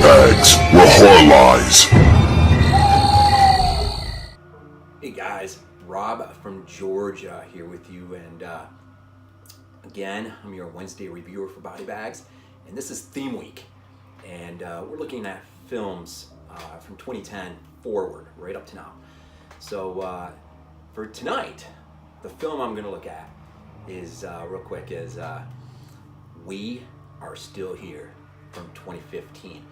BodyBags, where horror lies. Hey guys, Rob from Georgia here with you, and again, I'm your Wednesday reviewer for BodyBags, and this is theme week, and we're looking at films from 2010 forward, right up to now. So for tonight, the film I'm going to look at is, real quick, is We Are Still Here from 2015.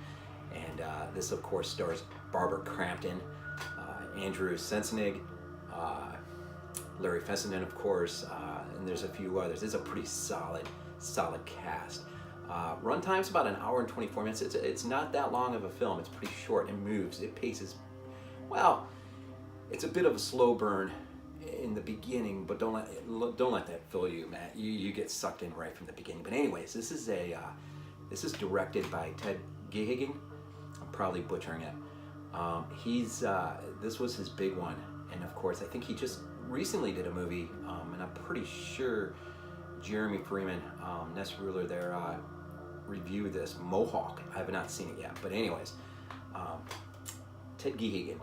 And this, of course, stars Barbara Crampton, Andrew Sensenig, Larry Fessenden, of course, and there's a few others. It's a pretty solid cast. Runtime's about an hour and 24 minutes. It's not that long of a film. It's pretty short. It moves. It paces. Well, it's a bit of a slow burn in the beginning, but don't let that fool you, man. You get sucked in right from the beginning. But anyways, this is directed by Ted Geoghegan. I'm probably butchering it. This was his big one, and of course, I think he just recently did a movie, and I'm pretty sure Jeremy Freeman, Ness Ruler there, reviewed this, Mohawk. I have not seen it yet, but anyways, Ted Geoghegan.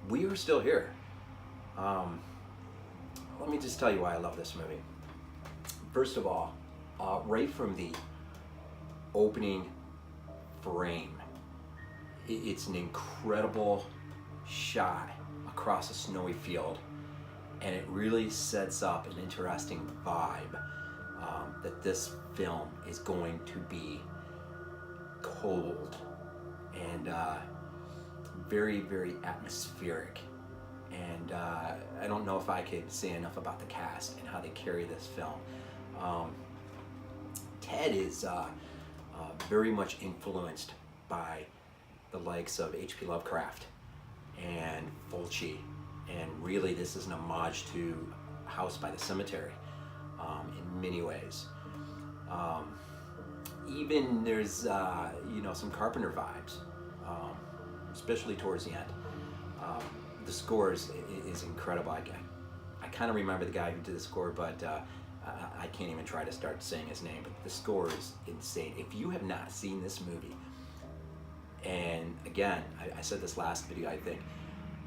We Are Still Here. Let me just tell you why I love this movie. First of all, right from the opening frame, it's an incredible shot across a snowy field, and it really sets up an interesting vibe that this film is going to be cold and very, very atmospheric. And I don't know if I could say enough about the cast and how they carry this film. Ted is very much influenced by the likes of H.P. Lovecraft and Fulci, and really this is an homage to House by the Cemetery in many ways. Even there's some Carpenter vibes, especially towards the end. The score is incredible. I kind of remember the guy who did the score, but I can't even try to start saying his name, but the score is insane. If you have not seen this movie, and again, I said this last video, I think,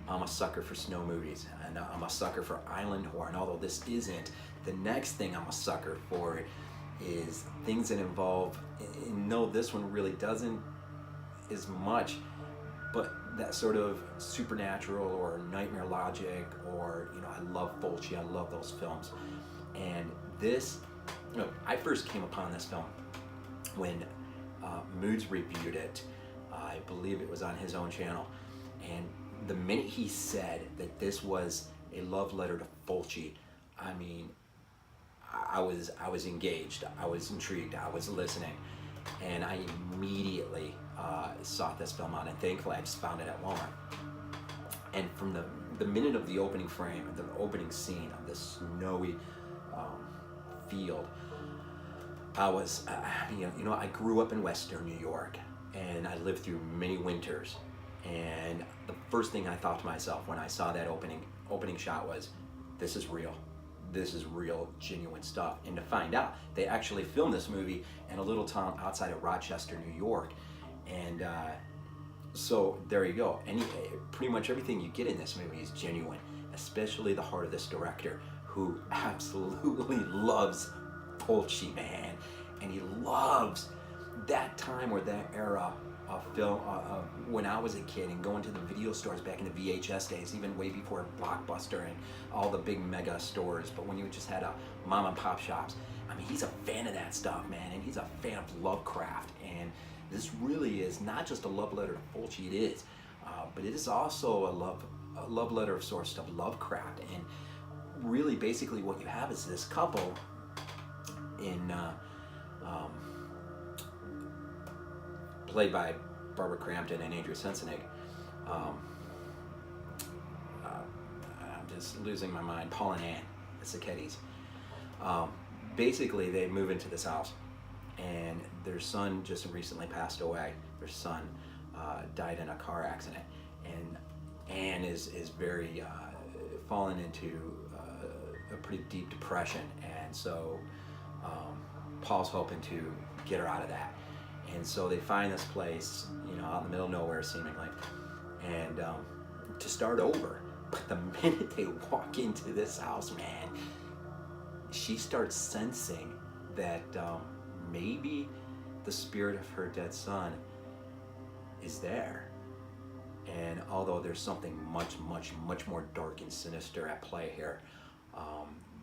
I'm a sucker for snow movies, and I'm a sucker for island horror, and although this isn't, the next thing I'm a sucker for is things that involve, no, this one really doesn't as much, but that sort of supernatural or nightmare logic, or, I love Fulci, I love those films. And this, I first came upon this film when Moods reviewed it. I believe it was on his own channel. And the minute he said that this was a love letter to Fulci, I mean, I was engaged, I was intrigued, I was listening, and I immediately sought this film out, and thankfully I just found it at Walmart. And from the minute of the opening frame, the opening scene of this snowy field, I was, I grew up in Western New York, and I lived through many winters, and the first thing I thought to myself when I saw that opening shot was, this is real. This is real, genuine stuff. And to find out, they actually filmed this movie in a little town outside of Rochester, New York. And so there you go. Pretty much everything you get in this movie is genuine, especially the heart of this director, who absolutely loves Fulci, man. And he loves that time or that era of film, when I was a kid and going to the video stores back in the VHS days, even way before Blockbuster and all the big mega stores, but when you just had a mom and pop shops. I mean, he's a fan of that stuff, man, and he's a fan of Lovecraft, and this really is not just a love letter to Fulci, it is, but it is also a love letter of sorts to Lovecraft. And really basically what you have is this couple in played by Barbara Crampton and Andrew Sensenig. I'm just losing my mind. Paul and Ann, the Sacchettis. Basically, they move into this house, and their son just recently passed away. Their son died in a car accident, and Ann is very fallen into a pretty deep depression, and so Paul's hoping to get her out of that. And so they find this place, you know, out in the middle of nowhere seemingly, and to start over. But the minute they walk into this house, man, she starts sensing that maybe the spirit of her dead son is there. And although there's something much more dark and sinister at play here,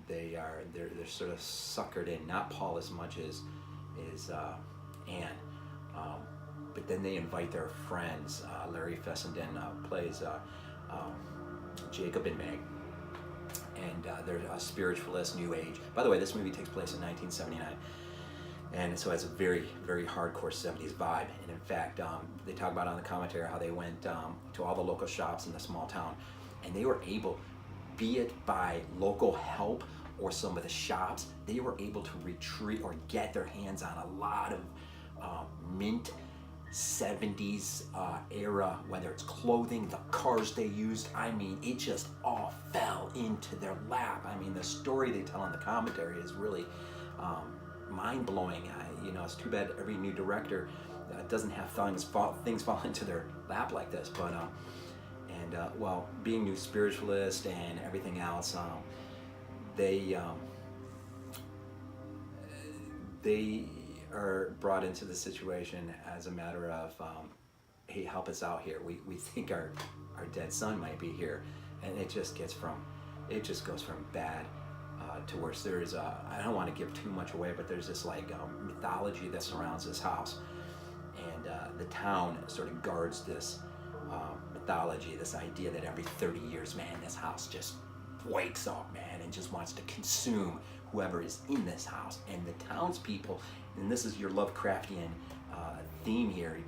they're sort of suckered in. Not Paul as much as Anne, but then they invite their friends. Larry Fessenden plays Jacob and Meg, and they're a spiritualist, New Age. By the way, this movie takes place in 1979. And so it has a very hardcore 70s vibe. And in fact, they talk about on the commentary how they went to all the local shops in the small town, and they were able, be it by local help or some of the shops, they were able to retrieve or get their hands on a lot of mint 70s era, whether it's clothing, the cars they used. I mean, it just all fell into their lap. I mean, the story they tell in the commentary is really mind-blowing. You know, it's too bad every new director doesn't have things fall into their lap like this. But well, being new spiritualist and everything else, they are brought into the situation as a matter of, hey, help us out here. We think our dead son might be here, and it just goes from bad to worse. There's I don't want to give too much away, but there's this like mythology that surrounds this house, and the town sort of guards this mythology, this idea that every 30 years, man, this house just wakes up, man, and just wants to consume whoever is in this house. And the townspeople, and this is your Lovecraftian theme here,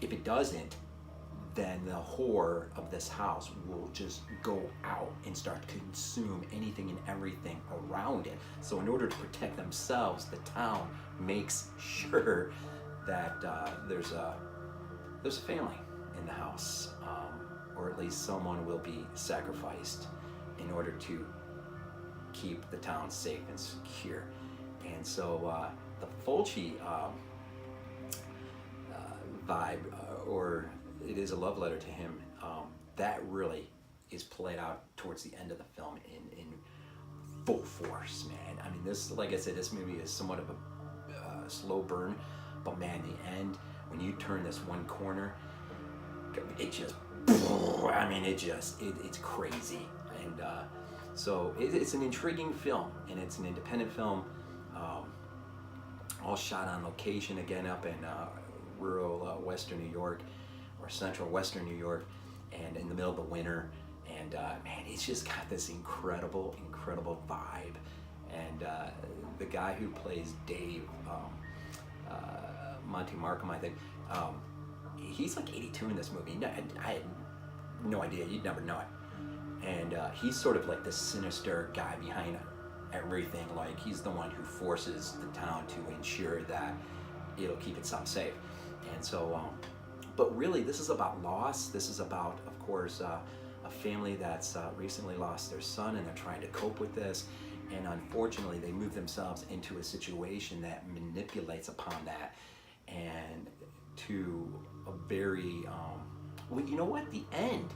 if it doesn't, then the horror of this house will just go out and start to consume anything and everything around it. So in order to protect themselves, the town makes sure that there's a family in the house, or at least someone will be sacrificed in order to keep the town safe and secure. And so the Fulci vibe, or it is a love letter to him, that really is played out towards the end of the film in full force, man. I mean, this, like I said, this movie is somewhat of a slow burn, but man, the end, when you turn this one corner, it just, I mean, it's crazy. And so it's an intriguing film, and it's an independent film, all shot on location, again, up in rural western New York, or central western New York, and in the middle of the winter. And man, it's just got this incredible vibe. And the guy who plays Dave, Monte Markham, I think, he's like 82 in this movie. I had no idea. You'd never know it. And he's sort of like the sinister guy behind everything. Like, he's the one who forces the town to ensure that it'll keep itself safe. And so, but really, this is about loss. This is about, of course, a family that's recently lost their son, and they're trying to cope with this. And unfortunately, they move themselves into a situation that manipulates upon that, and to a very, well, you know what? The end,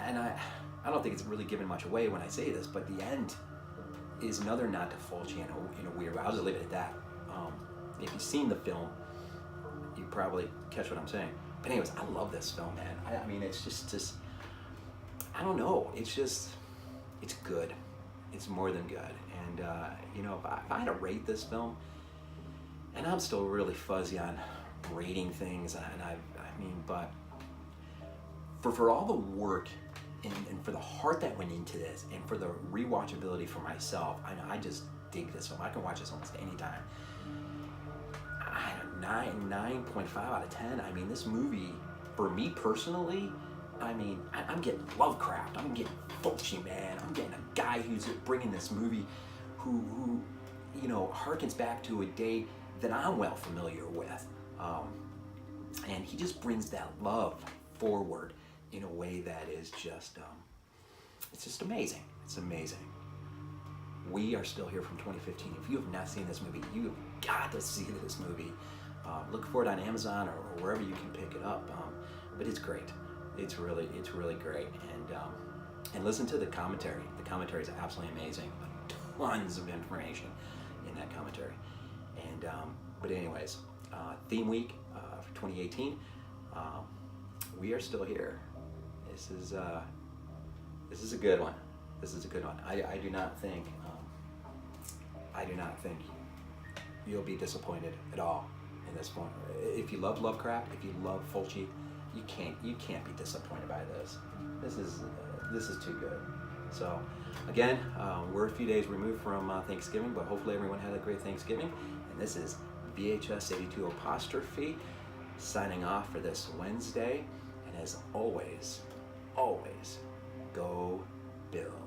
and I don't think it's really giving much away when I say this, but the end is another nod to Fulci in a weird way. I'll just leave it at that. If you've seen the film, you probably catch what I'm saying. But anyways, I love this film, man. I mean, it's just, I don't know. It's good. It's more than good. And, you know, if I had to rate this film, and I'm still really fuzzy on rating things, and I mean, but for all the work and for the heart that went into this, and for the rewatchability for myself, I just dig this film. I can watch this almost any time. 9.5 out of 10. I mean, this movie, for me personally, I mean, I'm getting Lovecraft. I'm getting Fulci, man. I'm getting a guy who's bringing this movie who you know, harkens back to a day that I'm well familiar with. And he just brings that love forward in a way that is just, it's just amazing. It's amazing. We Are Still Here from 2015. If you have not seen this movie, you have got to see this movie. Look for it on Amazon or wherever you can pick it up. But it's great. It's really great. And listen to the commentary. The commentary is absolutely amazing. Tons of information in that commentary. And but anyways, theme week for 2018. We Are Still Here. This is a good one. This is a good one. I do not think you'll be disappointed at all in this one. If you love Lovecraft, if you love Fulci, you can't be disappointed by this. This is too good. So again, we're a few days removed from Thanksgiving, but hopefully everyone had a great Thanksgiving. And this is VHS82 apostrophe signing off for this Wednesday. And as always, go Bill.